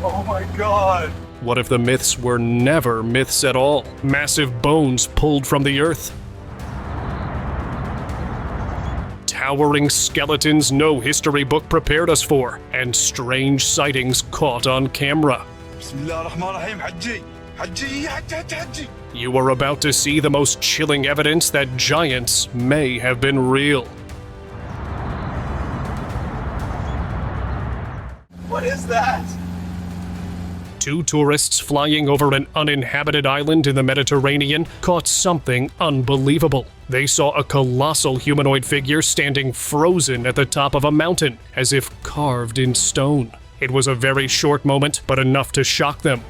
Oh my god! What if the myths were never myths at all? Massive bones pulled from the earth. Towering skeletons no history book prepared us for, and strange sightings caught on camera. You are about to see the most chilling evidence that giants may have been real. What is that? Two tourists flying over an uninhabited island in the Mediterranean caught something unbelievable. They saw a colossal humanoid figure standing frozen at the top of a mountain, as if carved in stone. It was a very short moment, but enough to shock them.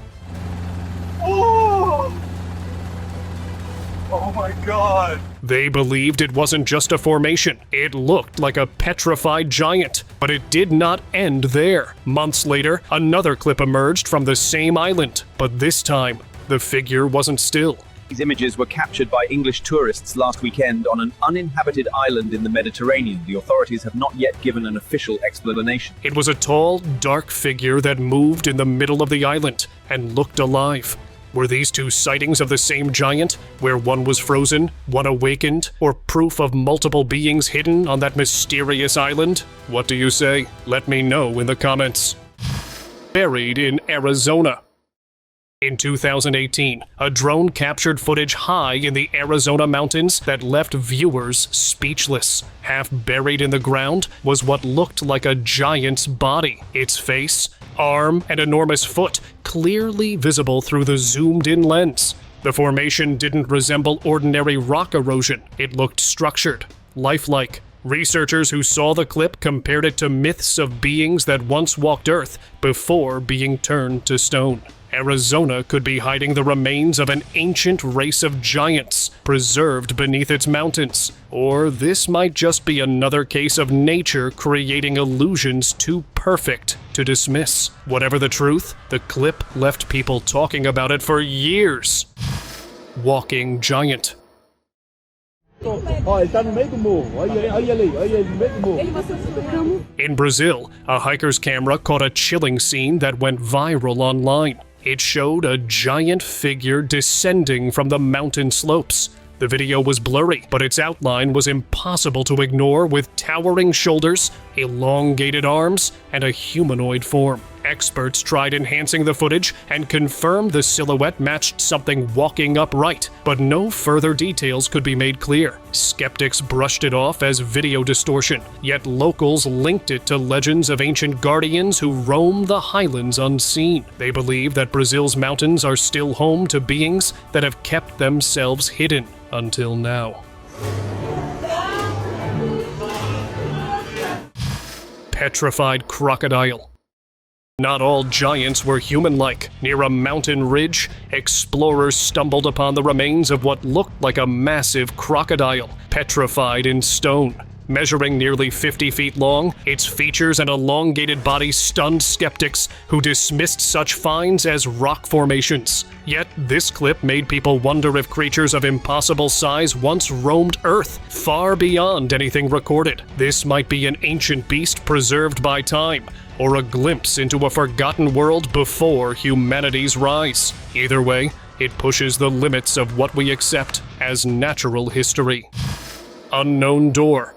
Oh my god! They believed it wasn't just a formation. It looked like a petrified giant. But it did not end there. Months later, another clip emerged from the same island. But this time, the figure wasn't still. These images were captured by English tourists last weekend on an uninhabited island in the Mediterranean. The authorities have not yet given an official explanation. It was a tall, dark figure that moved in the middle of the island and looked alive. Were these two sightings of the same giant, where one was frozen, one awakened, or proof of multiple beings hidden on that mysterious island? What do you say? Let me know in the comments. Buried in Arizona. In 2018, a drone captured footage high in the Arizona mountains that left viewers speechless. Half buried in the ground was what looked like a giant's body. Its face, arm, and enormous foot clearly visible through the zoomed-in lens. The formation didn't resemble ordinary rock erosion. It looked structured, lifelike. Researchers who saw the clip compared it to myths of beings that once walked Earth before being turned to stone. Arizona could be hiding the remains of an ancient race of giants preserved beneath its mountains. Or this might just be another case of nature creating illusions too perfect to dismiss. Whatever the truth, the clip left people talking about it for years. Walking giant. In Brazil, a hiker's camera caught a chilling scene that went viral online. It showed a giant figure descending from the mountain slopes. The video was blurry, but its outline was impossible to ignore, with towering shoulders, elongated arms, and a humanoid form. Experts tried enhancing the footage and confirmed the silhouette matched something walking upright, but no further details could be made clear. Skeptics brushed it off as video distortion, yet locals linked it to legends of ancient guardians who roam the highlands unseen. They believe that Brazil's mountains are still home to beings that have kept themselves hidden until now. Petrified crocodile. Not all giants were human-like. Near a mountain ridge, explorers stumbled upon the remains of what looked like a massive crocodile, petrified in stone. Measuring nearly 50 feet long, its features and elongated body stunned skeptics who dismissed such finds as rock formations. Yet this clip made people wonder if creatures of impossible size once roamed Earth, far beyond anything recorded. This might be an ancient beast preserved by time, or a glimpse into a forgotten world before humanity's rise. Either way, it pushes the limits of what we accept as natural history. Unknown door.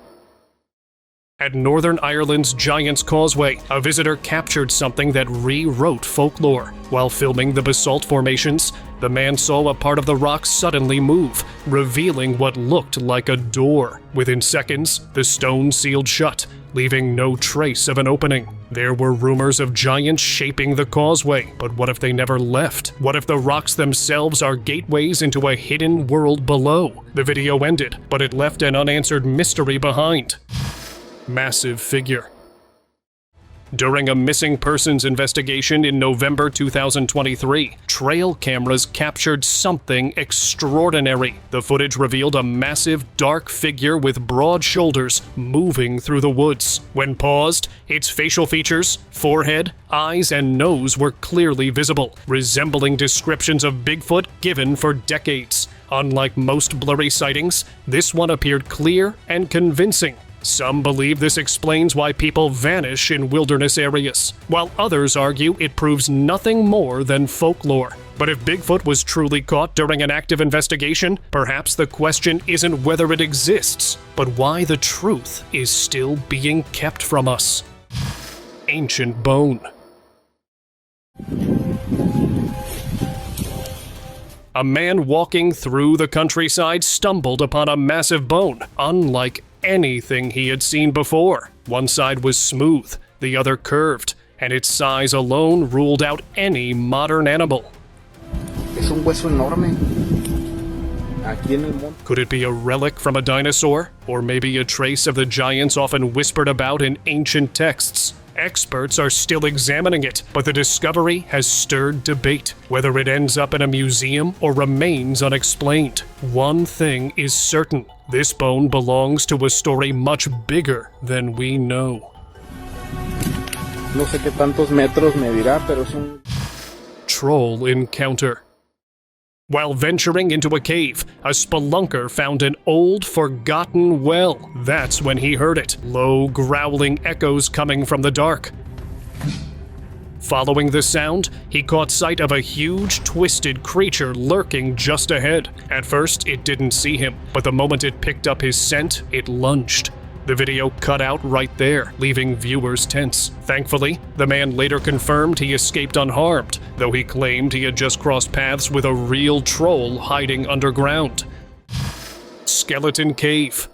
At Northern Ireland's Giant's Causeway, a visitor captured something that rewrote folklore. While filming the basalt formations, the man saw a part of the rock suddenly move, revealing what looked like a door. Within seconds, the stone sealed shut, leaving no trace of an opening. There were rumors of giants shaping the causeway, but what if they never left? What if the rocks themselves are gateways into a hidden world below? The video ended, but it left an unanswered mystery behind. Massive figure. During a missing persons investigation in November 2023, trail cameras captured something extraordinary. The footage revealed a massive, dark figure with broad shoulders moving through the woods. When paused, its facial features, forehead, eyes, and nose were clearly visible, resembling descriptions of Bigfoot given for decades. Unlike most blurry sightings, this one appeared clear and convincing. Some believe this explains why people vanish in wilderness areas, while others argue it proves nothing more than folklore. But if Bigfoot was truly caught during an active investigation, perhaps the question isn't whether it exists, but why the truth is still being kept from us. Ancient bone. A man walking through the countryside stumbled upon a massive bone, unlike anything he had seen before. One side was smooth, the other curved, and its size alone ruled out any modern animal. Es un hueso enorme. Aquí en el monte. Could it be a relic from a dinosaur? Or maybe a trace of the giants often whispered about in ancient texts? Experts are still examining it, but the discovery has stirred debate, whether it ends up in a museum or remains unexplained. One thing is certain, this bone belongs to a story much bigger than we know. No sé qué tantos metros medirá, pero es un... Troll encounter. While venturing into a cave, a spelunker found an old, forgotten well. That's when he heard it, low, growling echoes coming from the dark. Following the sound, he caught sight of a huge, twisted creature lurking just ahead. At first, it didn't see him, but the moment it picked up his scent, it lunged. The video cut out right there, leaving viewers tense. Thankfully, the man later confirmed he escaped unharmed, though he claimed he had just crossed paths with a real troll hiding underground. Skeleton Cave.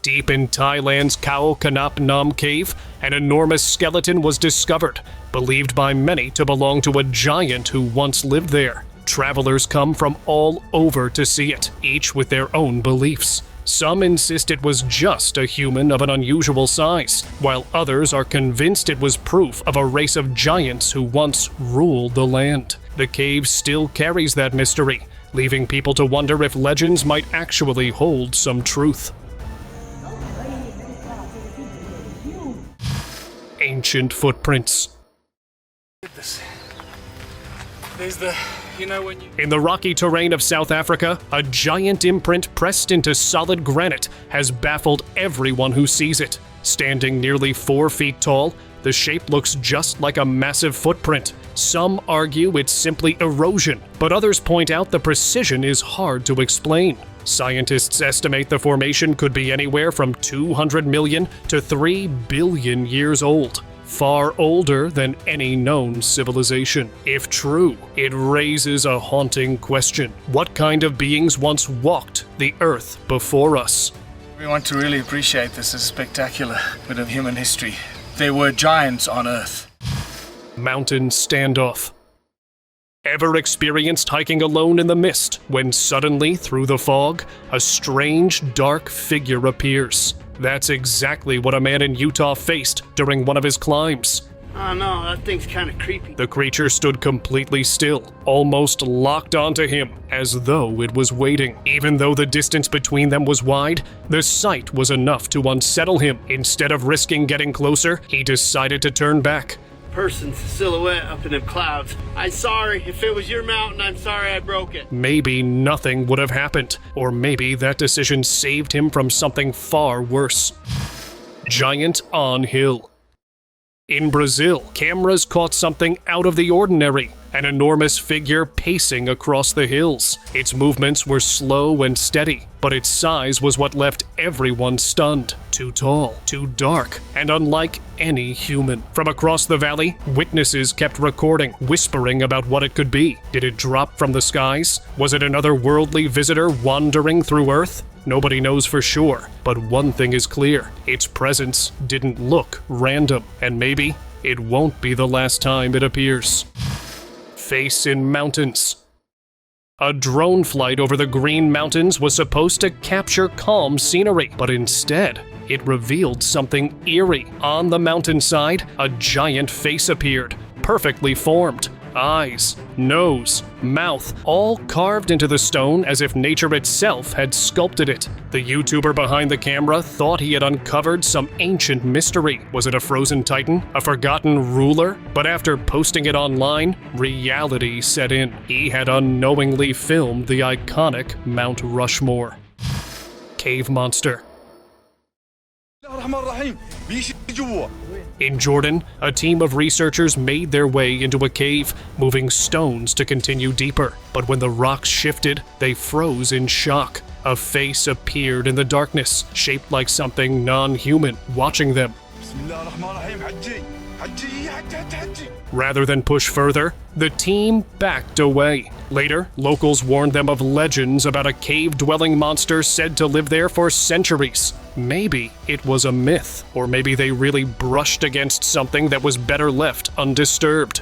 Deep in Thailand's Khao Kanap Nam Cave, an enormous skeleton was discovered, believed by many to belong to a giant who once lived there. Travelers come from all over to see it, each with their own beliefs. Some insist it was just a human of an unusual size, while others are convinced it was proof of a race of giants who once ruled the land. The cave still carries that mystery, leaving people to wonder if legends might actually hold some truth. Ancient footprints. There's the, In the rocky terrain of South Africa, a giant imprint pressed into solid granite has baffled everyone who sees it. Standing nearly 4 feet tall, the shape looks just like a massive footprint. Some argue it's simply erosion, but others point out the precision is hard to explain. Scientists estimate the formation could be anywhere from 200 million to 3 billion years old. Far older than any known civilization. If true, it raises a haunting question. What kind of beings once walked the earth before us? We want to really appreciate this spectacular bit of human history. There were giants on Earth. Mountain standoff. Ever experienced hiking alone in the mist when suddenly, through the fog, a strange, dark figure appears? That's exactly what a man in Utah faced during one of his climbs. Oh no, that thing's kind of creepy. The creature stood completely still, almost locked onto him, as though it was waiting. Even though the distance between them was wide, the sight was enough to unsettle him. Instead of risking getting closer, he decided to turn back. Person's silhouette up in the clouds. I'm sorry, if it was your mountain, I'm sorry I broke it. Maybe nothing would have happened, or maybe that decision saved him from something far worse. Giant on hill. In Brazil, cameras caught something out of the ordinary. An enormous figure pacing across the hills. Its movements were slow and steady, but its size was what left everyone stunned. Too tall, too dark, and unlike any human. From across the valley, witnesses kept recording, whispering about what it could be. Did it drop from the skies? Was it another worldly visitor wandering through Earth? Nobody knows for sure, but one thing is clear. Its presence didn't look random, and maybe it won't be the last time it appears. Face in mountains. A drone flight over the Green Mountains was supposed to capture calm scenery, but instead, it revealed something eerie. On the mountainside, a giant face appeared, perfectly formed. eyes, nose, mouth, all carved into the stone as if nature itself had sculpted it. The YouTuber behind the camera thought he had uncovered some ancient mystery. Was it a frozen titan? A forgotten ruler? But after posting it online, reality set in. He had unknowingly filmed the iconic Mount Rushmore. Cave monster. In Jordan, a team of researchers made their way into a cave, moving stones to continue deeper. But when the rocks shifted, they froze in shock. A face appeared in the darkness, shaped like something non-human, watching them. Rather than push further, the team backed away. Later, locals warned them of legends about a cave-dwelling monster said to live there for centuries. Maybe it was a myth, or maybe they really brushed against something that was better left undisturbed.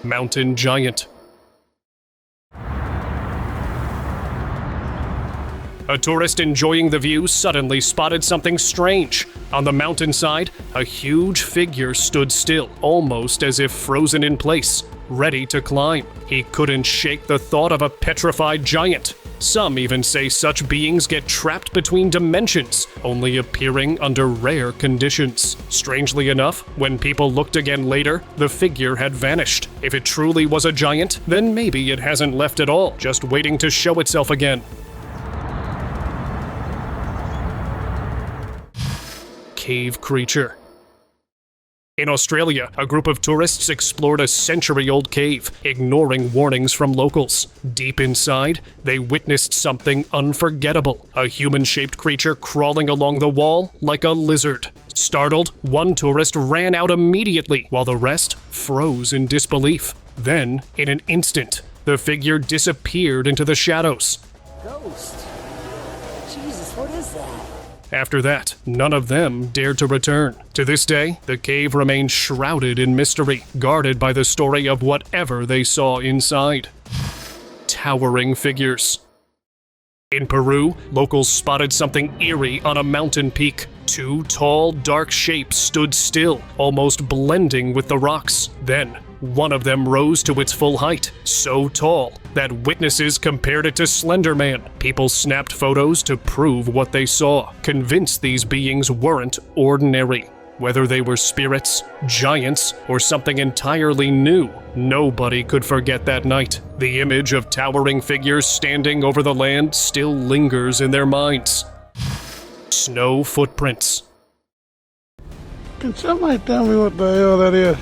Mountain giant. A tourist enjoying the view suddenly spotted something strange. On the mountainside, a huge figure stood still, almost as if frozen in place, ready to climb. He couldn't shake the thought of a petrified giant. Some even say such beings get trapped between dimensions, only appearing under rare conditions. Strangely enough, when people looked again later, the figure had vanished. If it truly was a giant, then maybe it hasn't left at all, just waiting to show itself again. Cave creature. In Australia, a group of tourists explored a century-old cave, ignoring warnings from locals. Deep inside, they witnessed something unforgettable, a human-shaped creature crawling along the wall like a lizard. Startled, one tourist ran out immediately, while the rest froze in disbelief. Then, in an instant, the figure disappeared into the shadows. Ghost? Jesus, what is that? After that, none of them dared to return. To this day, the cave remains shrouded in mystery, guarded by the story of whatever they saw inside. Towering figures. In Peru, locals spotted something eerie on a mountain peak. Two tall, dark shapes stood still, almost blending with the rocks. Then, one of them rose to its full height, so tall that witnesses compared it to Slender Man. People snapped photos to prove what they saw, convinced these beings weren't ordinary. Whether they were spirits, giants, or something entirely new, nobody could forget that night. The image of towering figures standing over the land still lingers in their minds. Snow footprints. Can somebody tell me what the hell that is?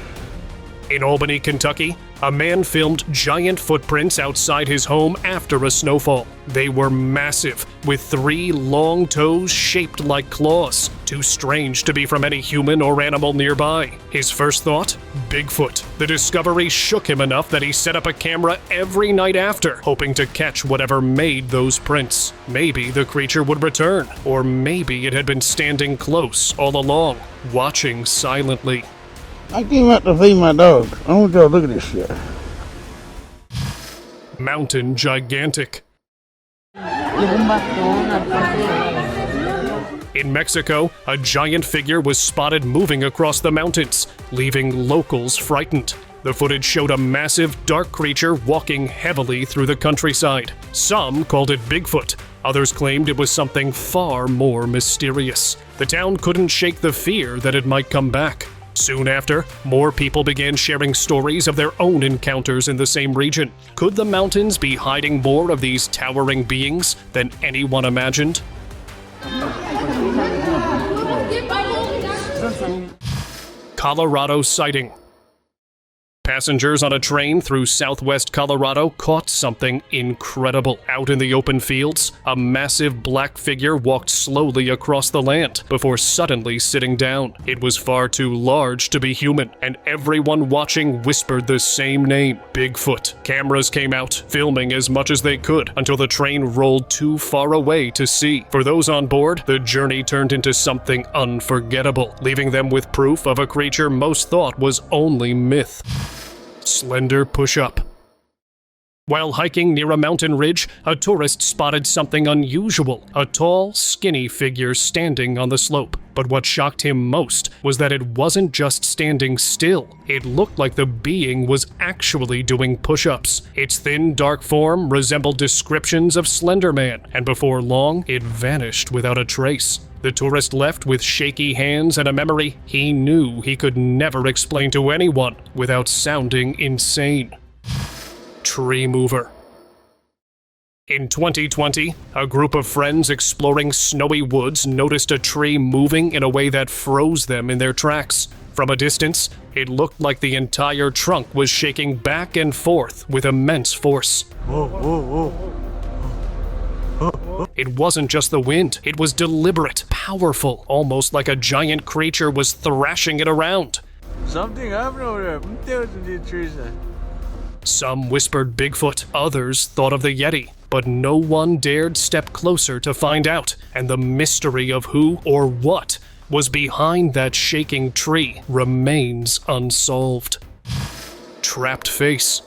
In Albany, Kentucky, a man filmed giant footprints outside his home after a snowfall. They were massive, with 3 long toes shaped like claws, too strange to be from any human or animal nearby. His first thought? Bigfoot. The discovery shook him enough that he set up a camera every night after, hoping to catch whatever made those prints. Maybe the creature would return, or maybe it had been standing close all along, watching silently. I came out to feed my dog. I want y'all to look at this shit. Mountain gigantic. In Mexico, a giant figure was spotted moving across the mountains, leaving locals frightened. The footage showed a massive, dark creature walking heavily through the countryside. Some called it Bigfoot. Others claimed it was something far more mysterious. The town couldn't shake the fear that it might come back. Soon after, more people began sharing stories of their own encounters in the same region. Could the mountains be hiding more of these towering beings than anyone imagined? Colorado sighting. Passengers on a train through southwest Colorado caught something incredible. Out in the open fields, a massive black figure walked slowly across the land before suddenly sitting down. It was far too large to be human, and everyone watching whispered the same name, Bigfoot. Cameras came out, filming as much as they could until the train rolled too far away to see. For those on board, the journey turned into something unforgettable, leaving them with proof of a creature most thought was only myth. Slender push-up. While hiking near a mountain ridge, a tourist spotted something unusual, a tall, skinny figure standing on the slope. But what shocked him most was that it wasn't just standing still. It looked like the being was actually doing push-ups. Its thin, dark form resembled descriptions of Slender Man, and before long, it vanished without a trace. The tourist left with shaky hands and a memory he knew he could never explain to anyone without sounding insane. Tree mover. In 2020, a group of friends exploring snowy woods noticed a tree moving in a way that froze them in their tracks. From a distance, it looked like the entire trunk was shaking back and forth with immense force. It wasn't just the wind, it was deliberate, powerful, almost like a giant creature was thrashing it around. Something happened over there. Some whispered Bigfoot, others thought of the Yeti, but no one dared step closer to find out, and the mystery of who or what was behind that shaking tree remains unsolved. Trapped face.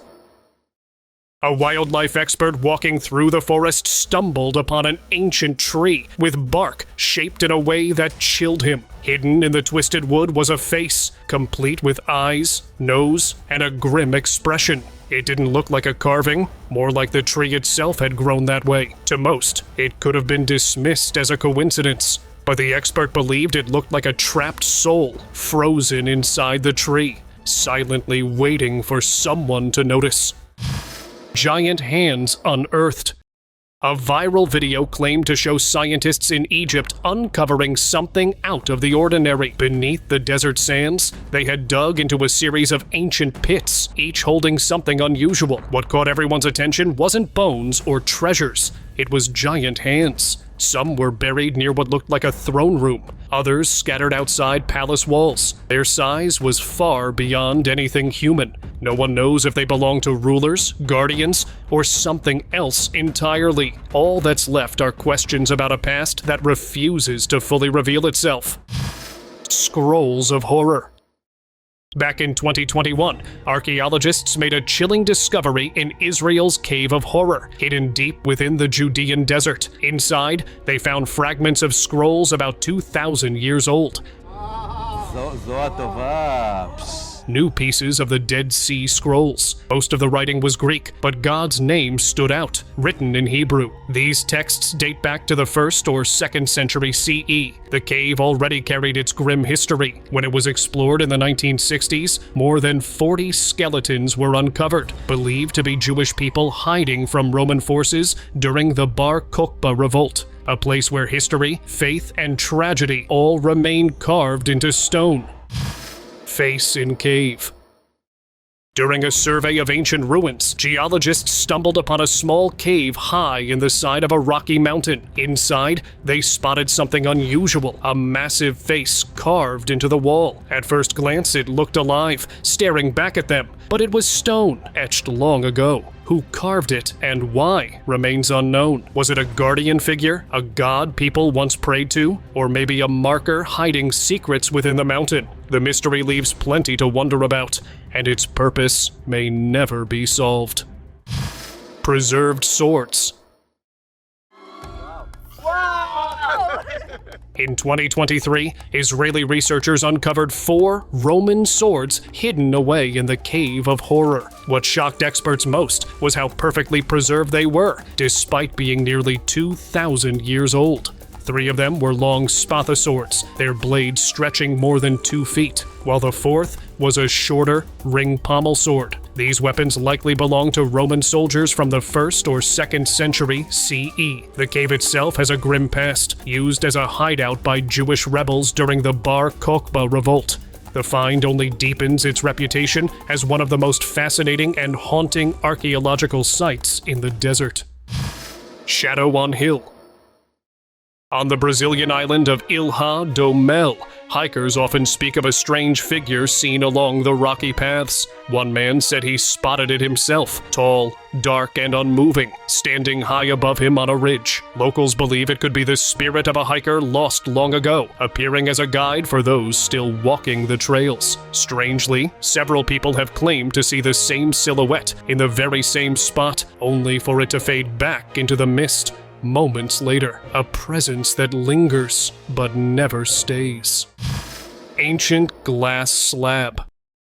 A wildlife expert walking through the forest stumbled upon an ancient tree with bark shaped in a way that chilled him. Hidden in the twisted wood was a face, complete with eyes, nose, and a grim expression. It didn't look like a carving, more like the tree itself had grown that way. To most, it could have been dismissed as a coincidence, but the expert believed it looked like a trapped soul, frozen inside the tree, silently waiting for someone to notice. Giant hands unearthed. A viral video claimed to show scientists in Egypt uncovering something out of the ordinary. Beneath the desert sands, they had dug into a series of ancient pits, each holding something unusual. What caught everyone's attention wasn't bones or treasures. It was giant hands. Some were buried near what looked like a throne room, others scattered outside palace walls. Their size was far beyond anything human. No one knows if they belong to rulers, guardians, or something else entirely. All that's left are questions about a past that refuses to fully reveal itself. Scrolls of horror. Back in 2021, archaeologists made a chilling discovery in Israel's Cave of Horror, hidden deep within the Judean desert. Inside, they found fragments of scrolls about 2,000 years old. New pieces of the Dead Sea Scrolls. Most of the writing was Greek, but God's name stood out, written in Hebrew. These texts date back to the 1st or 2nd century CE. The cave already carried its grim history. When it was explored in the 1960s, more than 40 skeletons were uncovered, believed to be Jewish people hiding from Roman forces during the Bar Kokhba revolt. A place where history, faith, and tragedy all remain carved into stone. Face in cave. During a survey of ancient ruins, geologists stumbled upon a small cave high in the side of a rocky mountain. Inside, they spotted something unusual, a massive face carved into the wall. At first glance, it looked alive, staring back at them, but it was stone, etched long ago. Who carved it and why remains unknown. Was it a guardian figure, a god people once prayed to, or maybe a marker hiding secrets within the mountain? The mystery leaves plenty to wonder about, and its purpose may never be solved. Preserved swords. In 2023, Israeli researchers uncovered 4 Roman swords hidden away in the Cave of Horror. What shocked experts most was how perfectly preserved they were, despite being nearly 2,000 years old. 3 of them were long spatha swords, their blades stretching more than 2 feet, while the 4th was a shorter ring pommel sword. These weapons likely belonged to Roman soldiers from the 1st or 2nd century CE. The cave itself has a grim past, used as a hideout by Jewish rebels during the Bar Kokhba revolt. The find only deepens its reputation as one of the most fascinating and haunting archaeological sites in the desert. Shadow on Hill. On the Brazilian island of Ilha do Mel, hikers often speak of a strange figure seen along the rocky paths. One man said he spotted it himself, tall, dark, and unmoving, standing high above him on a ridge. Locals believe it could be the spirit of a hiker lost long ago, appearing as a guide for those still walking the trails. Strangely, several people have claimed to see the same silhouette in the very same spot, only for it to fade back into the mist. Moments later, a presence that lingers but never stays. Ancient glass slab.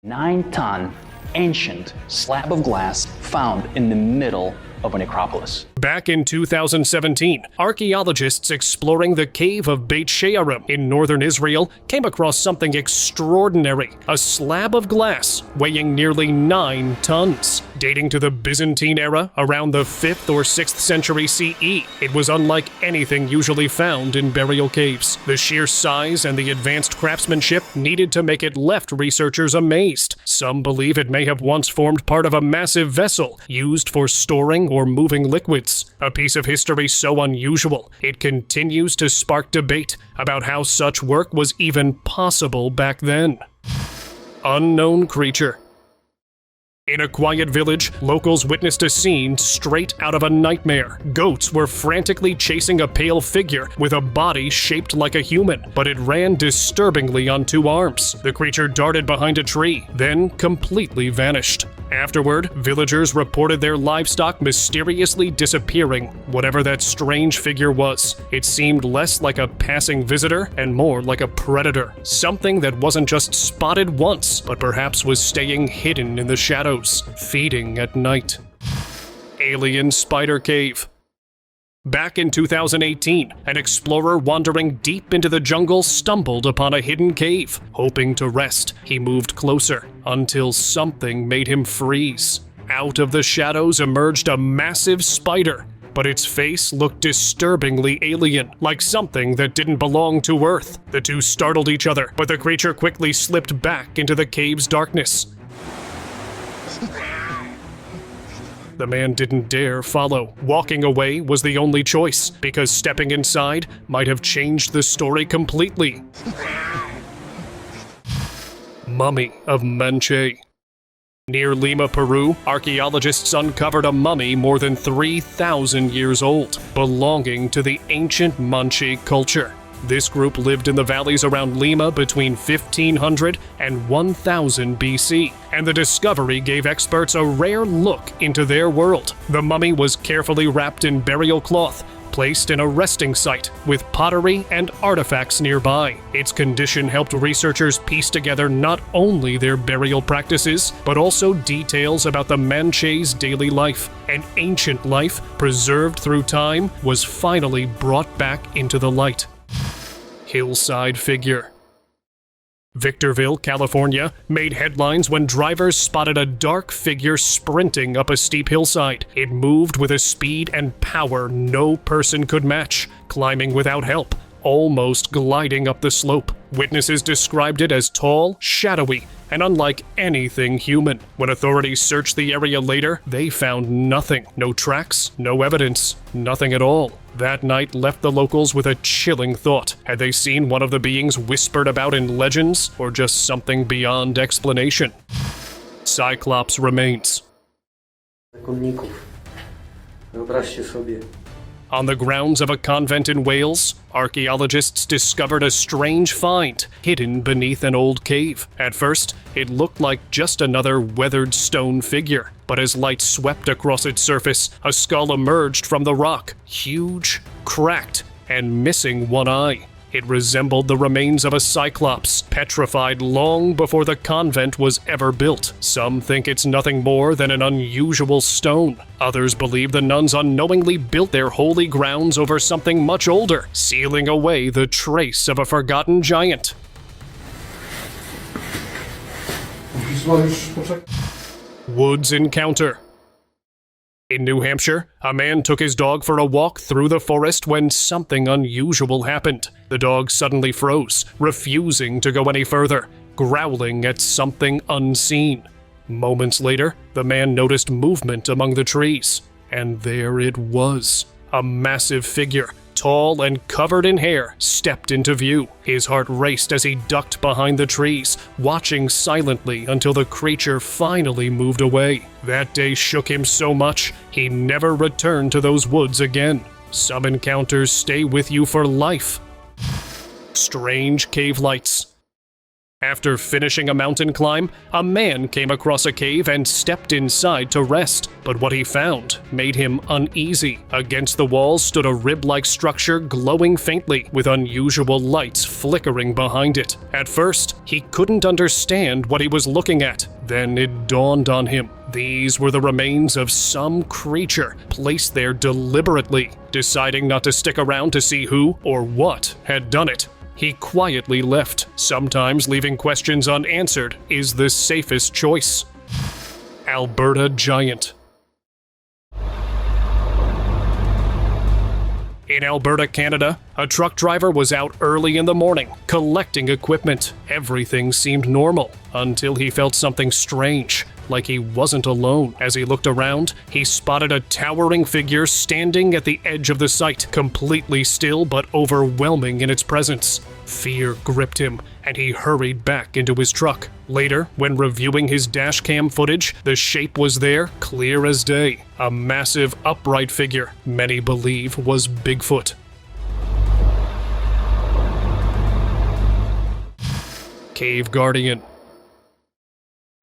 9-ton ancient slab of glass found in the middle of a necropolis. Back in 2017, archaeologists exploring the cave of Beit She'arim in northern Israel came across something extraordinary, a slab of glass weighing nearly 9 tons. Dating to the Byzantine era, around the 5th or 6th century CE, it was unlike anything usually found in burial caves. The sheer size and the advanced craftsmanship needed to make it left researchers amazed. Some believe it may have once formed part of a massive vessel used for storing or moving liquids. A piece of history so unusual, it continues to spark debate about how such work was even possible back then. Unknown creature. In a quiet village, locals witnessed a scene straight out of a nightmare. Goats were frantically chasing a pale figure with a body shaped like a human, but it ran disturbingly on 2 arms. The creature darted behind a tree, then completely vanished. Afterward, villagers reported their livestock mysteriously disappearing, whatever that strange figure was. It seemed less like a passing visitor and more like a predator. Something that wasn't just spotted once, but perhaps was staying hidden in the shadows, feeding at night. Alien Spider Cave. Back in 2018, an explorer wandering deep into the jungle stumbled upon a hidden cave. Hoping to rest, he moved closer until something made him freeze. Out of the shadows emerged a massive spider, but its face looked disturbingly alien, like something that didn't belong to Earth. The two startled each other, but the creature quickly slipped back into the cave's darkness. The man didn't dare follow. Walking away was the only choice, because stepping inside might have changed the story completely. Mummy of Manche. Near Lima, Peru, archaeologists uncovered a mummy more than 3,000 years old, belonging to the ancient Manche culture. This group lived in the valleys around Lima between 1500 and 1000 BC, and the discovery gave experts a rare look into their world. The mummy was carefully wrapped in burial cloth, placed in a resting site with pottery and artifacts nearby. Its condition helped researchers piece together not only their burial practices, but also details about the Manche's daily life. An ancient life, preserved through time, was finally brought back into the light. Hillside figure. Victorville, California, made headlines when drivers spotted a dark figure sprinting up a steep hillside. It moved with a speed and power no person could match, climbing without help, almost gliding up the slope. Witnesses described it as tall, shadowy, and unlike anything human. When authorities searched the area later, they found nothing. No tracks, no evidence, nothing at all. That night left the locals with a chilling thought. Had they seen one of the beings whispered about in legends, or just something beyond explanation? Cyclops remains. On the grounds of a convent in Wales, archaeologists discovered a strange find hidden beneath an old cave. At first, it looked like just another weathered stone figure, but as light swept across its surface, a skull emerged from the rock, huge, cracked, and missing one eye. It resembled the remains of a cyclops, petrified long before the convent was ever built. Some think it's nothing more than an unusual stone. Others believe the nuns unknowingly built their holy grounds over something much older, sealing away the trace of a forgotten giant. Woods encounter. In New Hampshire, a man took his dog for a walk through the forest when something unusual happened. The dog suddenly froze, refusing to go any further, growling at something unseen. Moments later, the man noticed movement among the trees, and there it was. A massive figure, tall and covered in hair, stepped into view. His heart raced as he ducked behind the trees, watching silently until the creature finally moved away. That day shook him so much, he never returned to those woods again. Some encounters stay with you for life. Strange cave lights. After finishing a mountain climb, a man came across a cave and stepped inside to rest. But what he found made him uneasy. Against the wall stood a rib-like structure glowing faintly, with unusual lights flickering behind it. At first, he couldn't understand what he was looking at. Then it dawned on him. These were the remains of some creature, placed there deliberately. Deciding not to stick around to see who or what had done it, he quietly left. Sometimes leaving questions unanswered is the safest choice. Alberta Giant. In Alberta, Canada, a truck driver was out early in the morning, collecting equipment. Everything seemed normal, until he felt something strange, like he wasn't alone. As he looked around, he spotted a towering figure standing at the edge of the site, completely still but overwhelming in its presence. Fear gripped him, and he hurried back into his truck. Later, when reviewing his dashcam footage, the shape was there, clear as day. A massive, upright figure, many believe was Bigfoot. Cave Guardian.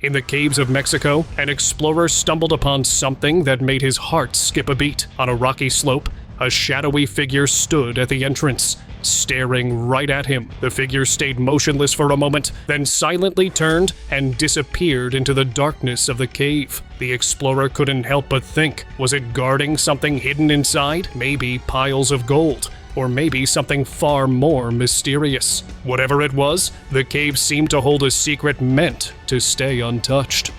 In the caves of Mexico, an explorer stumbled upon something that made his heart skip a beat. On a rocky slope, a shadowy figure stood at the entrance, staring right at him. The figure stayed motionless for a moment, then silently turned and disappeared into the darkness of the cave. The explorer couldn't help but think, was it guarding something hidden inside? Maybe piles of gold. Or maybe something far more mysterious. Whatever it was, the cave seemed to hold a secret meant to stay untouched.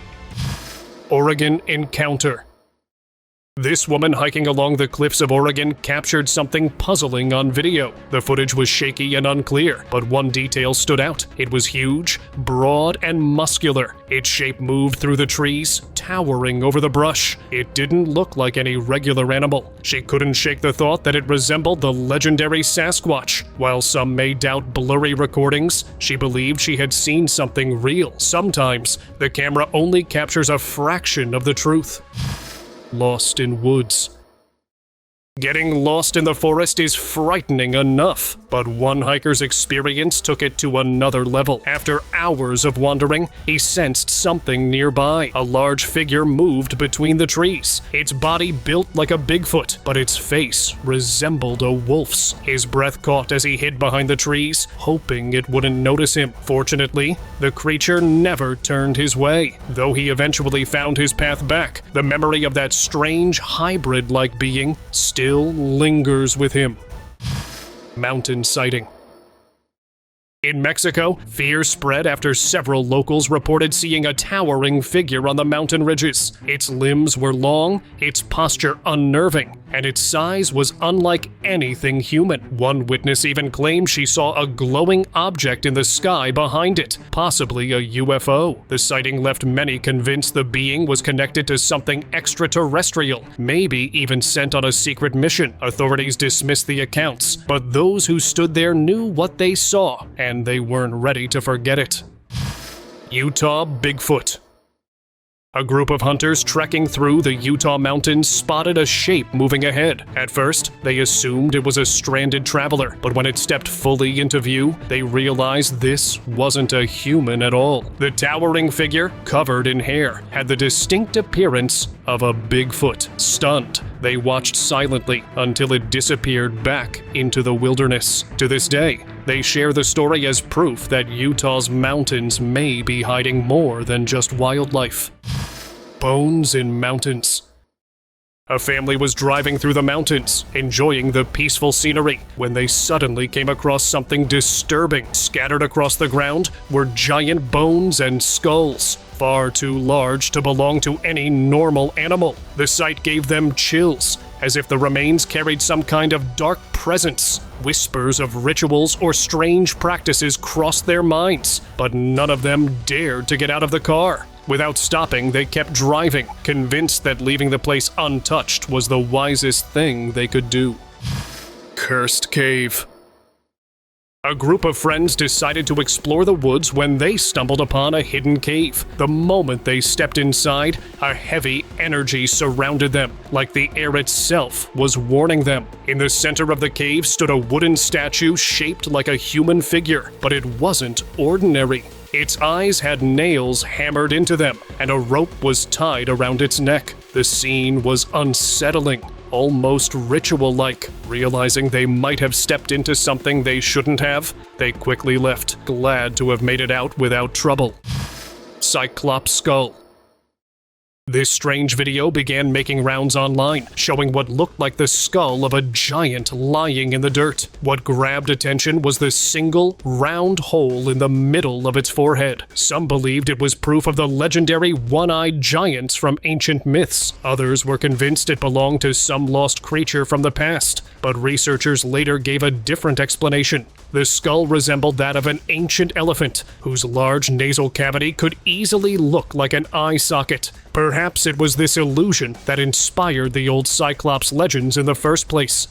Oregon Encounter. This woman hiking along the cliffs of Oregon captured something puzzling on video. The footage was shaky and unclear, but one detail stood out. It was huge, broad, and muscular. Its shape moved through the trees, towering over the brush. It didn't look like any regular animal. She couldn't shake the thought that it resembled the legendary Sasquatch. While some may doubt blurry recordings, she believed she had seen something real. Sometimes, the camera only captures a fraction of the truth. Lost in woods. Getting lost in the forest is frightening enough, but one hiker's experience took it to another level. After hours of wandering, he sensed something nearby. A large figure moved between the trees. Its body built like a Bigfoot, but its face resembled a wolf's. His breath caught as he hid behind the trees, hoping it wouldn't notice him. Fortunately, the creature never turned his way. Though he eventually found his path back, the memory of that strange hybrid-like being still lingers with him. Mountain sighting. In Mexico, fear spread after several locals reported seeing a towering figure on the mountain ridges. Its limbs were long, its posture unnerving, and its size was unlike anything human. One witness even claimed she saw a glowing object in the sky behind it, possibly a UFO. The sighting left many convinced the being was connected to something extraterrestrial, maybe even sent on a secret mission. Authorities dismissed the accounts, but those who stood there knew what they saw, and they weren't ready to forget it. Utah Bigfoot. A group of hunters trekking through the Utah mountains spotted a shape moving ahead. At first, they assumed it was a stranded traveler, but when it stepped fully into view, they realized this wasn't a human at all. The towering figure, covered in hair, had the distinct appearance of a Bigfoot. Stunned, they watched silently until it disappeared back into the wilderness. To this day, they share the story as proof that Utah's mountains may be hiding more than just wildlife. Bones in mountains. A family was driving through the mountains, enjoying the peaceful scenery, when they suddenly came across something disturbing. Scattered across the ground were giant bones and skulls, far too large to belong to any normal animal. The sight gave them chills, as if the remains carried some kind of dark presence. Whispers of rituals or strange practices crossed their minds, but none of them dared to get out of the car. Without stopping, they kept driving, convinced that leaving the place untouched was the wisest thing they could do. cursed cave. A group of friends decided to explore the woods when they stumbled upon a hidden cave. The moment they stepped inside, a heavy energy surrounded them, like the air itself was warning them. In the center of the cave stood a wooden statue shaped like a human figure, but it wasn't ordinary. Its eyes had nails hammered into them, and a rope was tied around its neck. The scene was unsettling, almost ritual-like. Realizing they might have stepped into something they shouldn't have, they quickly left, glad to have made it out without trouble. Cyclops Skull. This strange video began making rounds online, showing what looked like the skull of a giant lying in the dirt. What grabbed attention was the single, round hole in the middle of its forehead. Some believed it was proof of the legendary one-eyed giants from ancient myths. Others were convinced it belonged to some lost creature from the past, but researchers later gave a different explanation. The skull resembled that of an ancient elephant, whose large nasal cavity could easily look like an eye socket. Perhaps it was this illusion that inspired the old Cyclops legends in the first place.